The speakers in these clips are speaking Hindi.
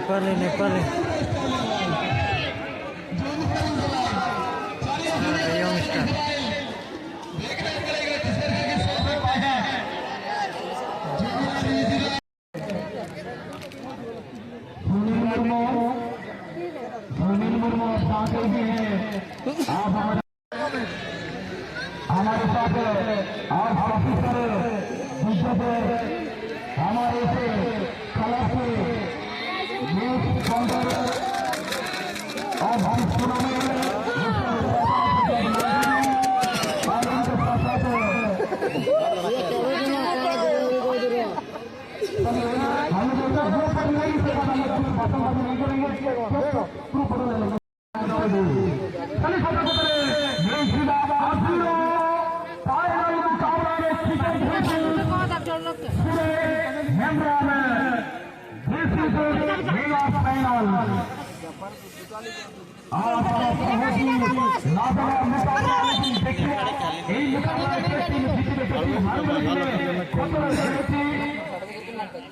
नेपाली नेपाली यंगस्टर सुनील मुर्मू साथ हैं आप हमारे साथ और काफी सारे हमारे से कला से और हम सुनाने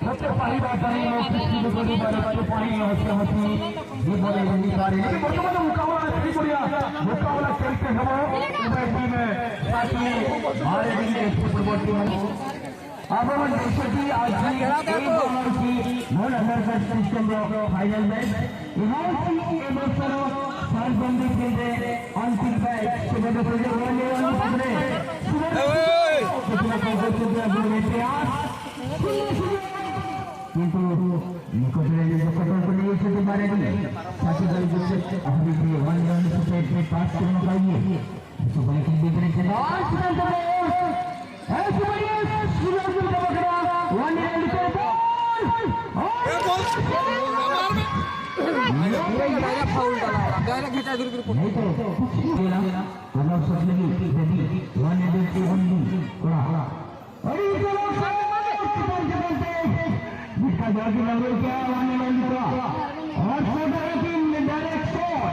सबसे पहली बात मुकाबला खेलते हम फाइनल मैच बंदी खेलते अंतिम কিন্তু নিকটের নিকটতম নিয়ে যেতে পারেনি সাথী দল বলছে আপনি কি ওয়ান রাউন্ড থেকে পাস করতে পারিয়ে সবাই কি দেখে রেখে দাও এই সুপারিয়াস সুন্দর বকরা ওয়ান রাউন্ড থেকে বল ডাইরেক্ট ফাউল डाला डायरेक्ट घिचा दूर दूर नहीं तो खेला हम सोच लगी यदि वन राउंड के बंदी कोड़ा अरे चलो इसका जाके लगे क्या वाने वाली का और छोटा टीम में डायरेक्ट शॉट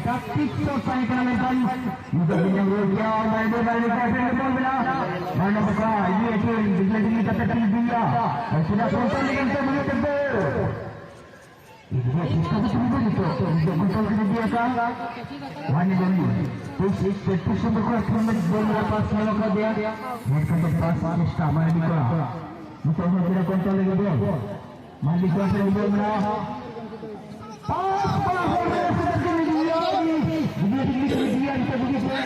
टैक्टिक्स तो साइन करने का मुझे बिना वो क्या और मैंने वाले का से बॉल मिला मैंने बका ये टीम बिजली का टैक्टिक दिया और सीधा कंट्रोल करते मुझे तक ये इसका भी तो कंट्रोल कर दिया था वाने वाली तो इस टैक्टिक्स को खेलने बॉल मेरा पास में लगा दिया नेट का पास इसका हमारे भी करा मुझे मेरा कंट्रोल लगा दिया मालिक का से बोल रहा पास बड़ा हो गया से दिया दिया इसे दिया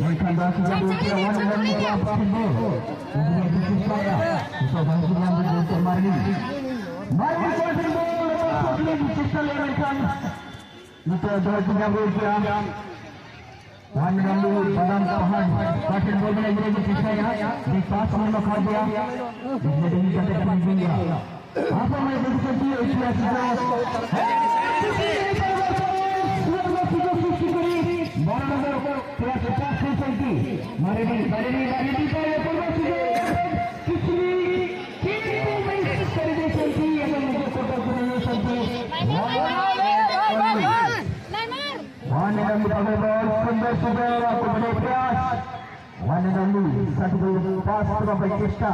मैं खंडा से बोल रहा हूं वन को आप दो मुझे किस पाया तो बाकी नाम तो मारनी मालिक का से बोल अपने पिस्टल ले रहा मुझे दो तीन बोल किया वन रन बदाम पहाड़ काटन बोल रहा है ये किसका यहां एक पास में लगा दिया इसने भी करते कर दिया आप मैं देख सकती है इस मैच में बारह नंबर पूरा 50 से चलती मारे भी पर ये पूरा कितनी कर दे चलती अगर मुझे फोटो को नहीं चलती वन रन पकड़ बॉल सुंदर सुंदर आपको बड़े प्रयास वन रन सट गई पास पूरा प्रचेष्टा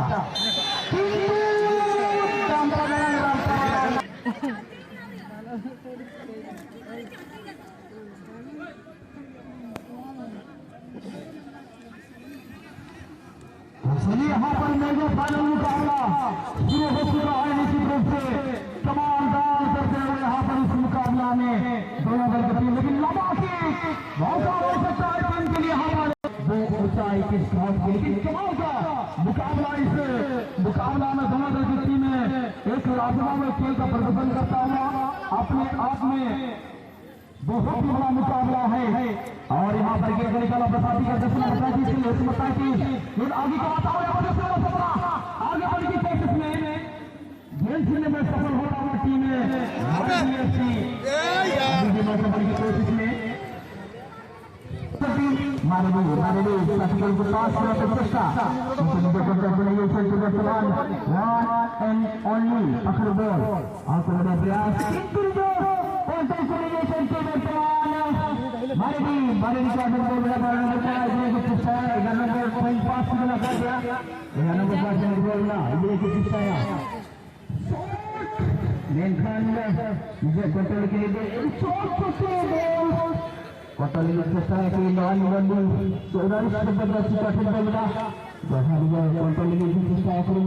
चलिए यहाँ पर मेजर फाइनल मुकाबला शुरू हो चुका है निश्चित रूप से तमाम दान करते हुए यहाँ पर इस मुकाबला में दोनों दल की टीम लेकिन लंबा के मौका हो सकता है टीम के लिए हमारे वो ऊंचाई किस ग्राउंड के लेकिन कमाल का मुकाबला इस मुकाबला में दोनों दल की टीमें एक लाजवाब खेल का प्रदर्शन करता हुआ अपने आप में बहुत ही बड़ा मुकाबला है और यहाँ पर गेट निकाला बताती का दर्शन बताती से बताती आगे का आता हुआ आगे बढ़ की कोशिश में गेंद खेलने में सफल होता हुआ टीम है कोशिश में मारे प्रतिकल को पास करने की चेष्टा वन एंड ओनली पकड़ बॉल और बड़ा प्रयास मारे का बोल बड़ा नंबर पॉइंट पास में लगा दिया नंबर 5 बोल ना ये की चेष्टा है मेनखान নিজে কন্ট্রোল করে দিয়ে কন্ট্রোল চেষ্টা করে নয় বন্ধু 44 কঠিন বলবা দেখা যায় কন্ট্রোল চেষ্টা করে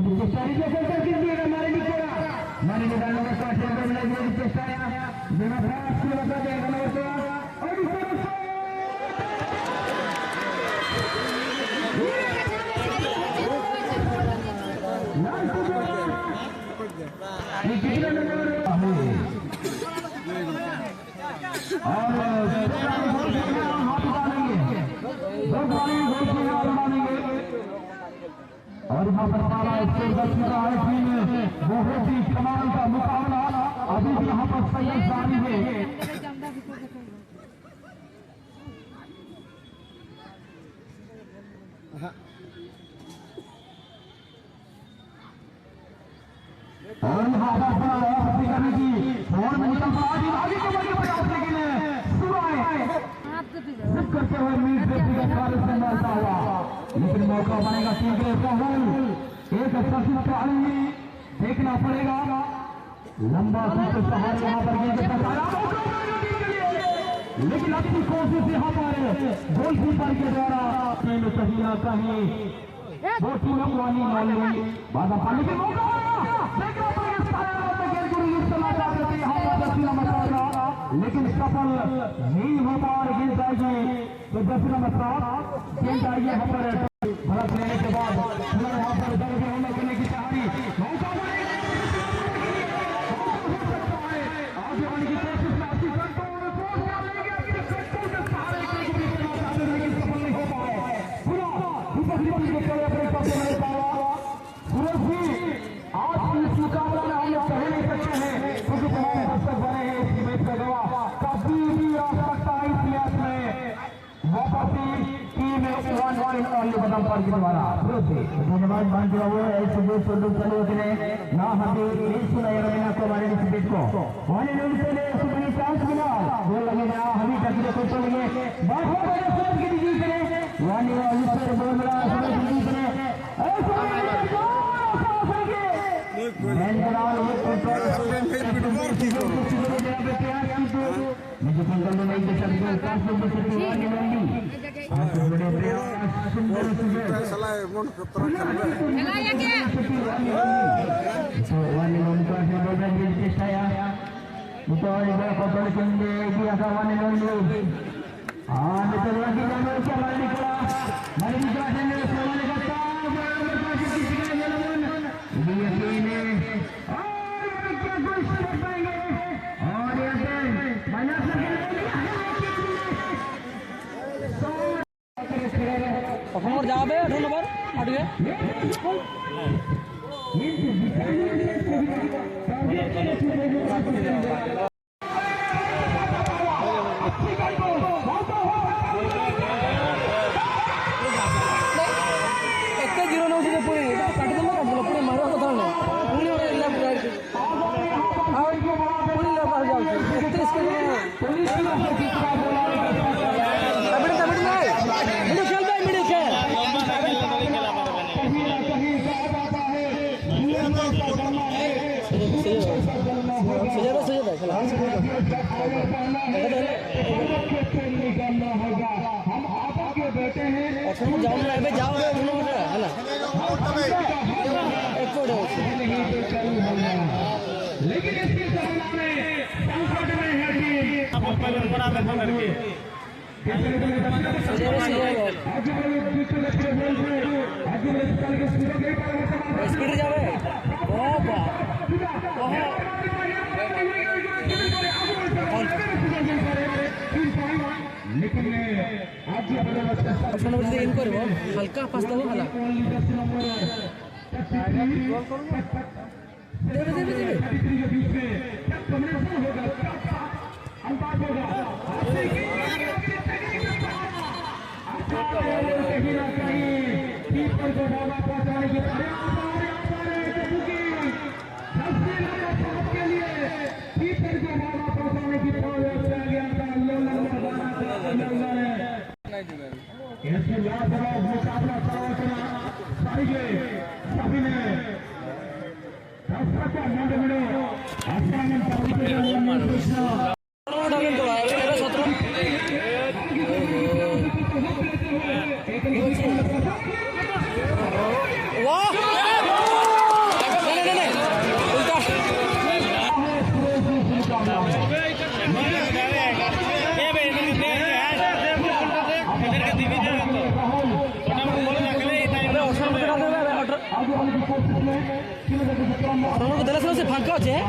চেষ্টা দিয়ে মারেনি করা মারেনি দানোর কঠিন বলবা দিয়ে চেষ্টা বিনা প্রয়াস করে বাদে দানোর তো और यहाँ पर पारा स्कोर कर चुका है टीम बहुत ही कमाल का मुकाबला अभी भी यहाँ पर सही जारी है और यहाँ पर करने की और आगे को बढ़िया प्रयास लेकिन सिर्फ करते हुए मीट व्यक्ति का कार्य से मारता हुआ लेकिन मौका बनेगा टीम के राहुल एक सचिन पाली देखना पड़ेगा लंबा सूत्र सहारे यहाँ पर लेकिन अच्छी कोशिश यहाँ पर गोलकीपर के द्वारा टीम कहीं ना कहीं दो टीमों को आनी मान ली बाधा पाने के मौका लेकिन सफल नहीं हो पा रही गिर जाएगी तो 10 नंबर 7 गिर जाएगी यहाँ पर भरत लेने के बाद यहाँ पर दर्ज होने करने की तैयारी मौका आगे आने की कोशिश में अच्छी कंट्रोल लेकिन सफल नहीं हो पाए पूरा सूरज भी आज की इस मुकाबला में हम लोग कह नहीं सकते हैं क्योंकि तमाम दर्शक बने हैं इस मैच का गवाह कभी भी आ सकता है इस मैच में वापसी टीम ओनली बदम पर के द्वारा धन्यवाद बांध हुआ है ऐसे जो सोडू चले होते ना हमें नहीं सुना यार मैंने को हमारे इस बीच को वाले लोग चले सुबह चांस मिला वो लगे ना हम ही टकी को चलेंगे बहुत बड़े सोच के जीत रहे वाले ऊपर बोल रहा सुबह जीत रहे ऐसे मुझे पंगल में नहीं देखा और जाओ 2 नंबर हट गए जाओ है ना लेकिन इसकी संभावना में संकट में है स्पीड जावे लेकिन इन कर हल्का पास्ता हो हला सभी ने डालें तो एबे 17 वाह नहीं उल्टा दरअसल से फांका हो जाए